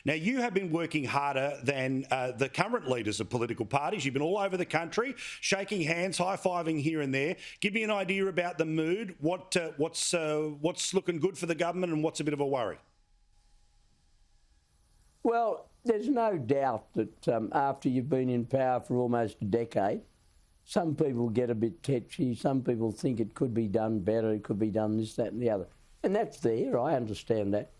Now, you have been working harder than the current leaders of political parties. You've been all over the country, shaking hands, high-fiving here and there. Give me an idea about the mood. What's looking good for the government and what's a bit of a worry? Well, there's no doubt that after you've been in power for almost a decade, some people get a bit tetchy, some people think it could be done better, it could be done this, that and the other. And that's there, I understand that.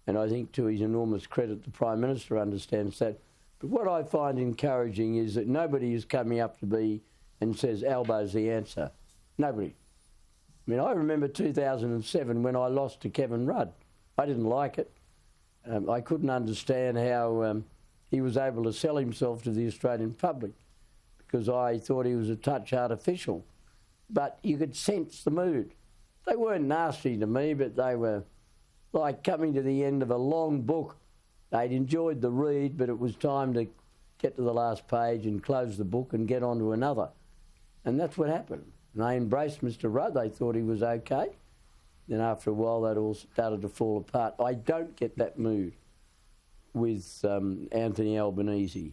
And I think to his enormous credit, the Prime Minister understands that. But what I find encouraging is that nobody is coming up to me and says, Albo's the answer. Nobody. I mean, I remember 2007 when I lost to Kevin Rudd. I didn't like it. I couldn't understand how he was able to sell himself to the Australian public because I thought he was a touch artificial. But you could sense the mood. They weren't nasty to me, but they were like coming to the end of a long book. They'd enjoyed the read, but it was time to get to the last page and close the book and get on to another. And that's what happened. And they embraced Mr. Rudd. They thought he was okay. Then after a while, that all started to fall apart. I don't get that mood with Anthony Albanese.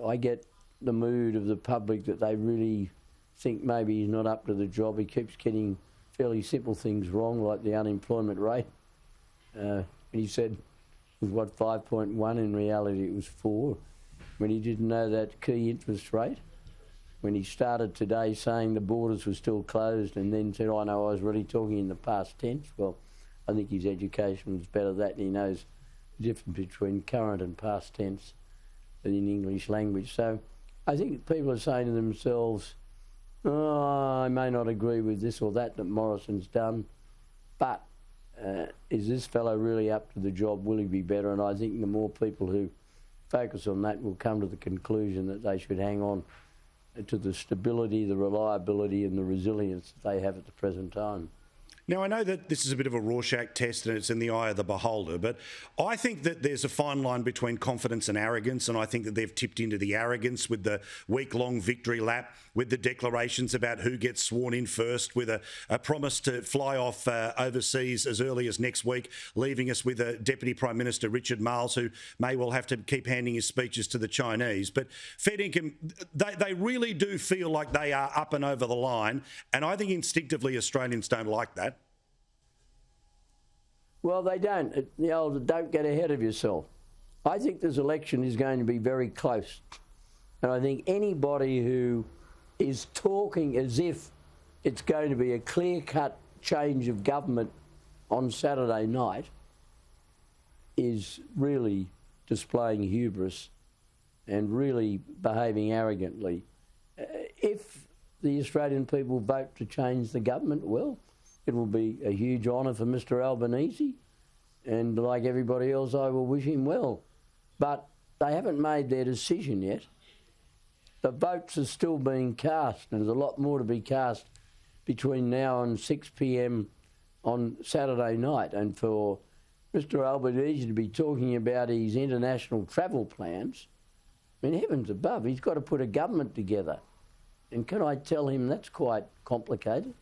I get the mood of the public that they really think maybe he's not up to the job. He keeps getting fairly simple things wrong, like the unemployment rate. He said it was, 5.1? In reality, it was 4. When he didn't know that key interest rate. When he started today saying the borders were still closed and then said, I know I was really talking in the past tense. Well, I think his education was better than that, and he knows the difference between current and past tense in English language. So I think people are saying to themselves, I may not agree with this or that Morrison's done, but is this fellow really up to the job? Will he be better? And I think the more people who focus on that will come to the conclusion that they should hang on to the stability, the reliability and the resilience that they have at the present time. Now, I know that this is a bit of a Rorschach test and it's in the eye of the beholder, but I think that there's a fine line between confidence and arrogance, and I think that they've tipped into the arrogance with the week-long victory lap, with the declarations about who gets sworn in first, with a promise to fly off overseas as early as next week, leaving us with a Deputy Prime Minister, Richard Marles, who may well have to keep handing his speeches to the Chinese. But fair dinkum, they really do feel like they are up and over the line, and I think instinctively Australians don't like that. Well, they don't. The old don't get ahead of yourself. I think this election is going to be very close. And I think anybody who is talking as if it's going to be a clear-cut change of government on Saturday night is really displaying hubris and really behaving arrogantly. If the Australian people vote to change the government, well, it will be a huge honour for Mr. Albanese, and like everybody else, I will wish him well. But they haven't made their decision yet. The votes are still being cast, and there's a lot more to be cast between now and 6 p.m. on Saturday night. And for Mr. Albanese to be talking about his international travel plans, I mean, heavens above, he's got to put a government together. And can I tell him that's quite complicated?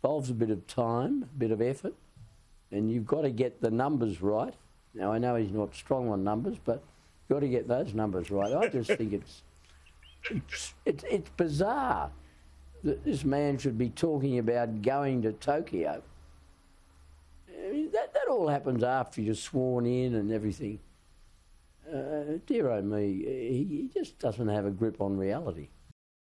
Involves a bit of time, a bit of effort, and you've got to get the numbers right. Now, I know he's not strong on numbers, but you've got to get those numbers right. I just think it's bizarre that this man should be talking about going to Tokyo. I mean, that all happens after you're sworn in and everything. Dear oh me, he just doesn't have a grip on reality.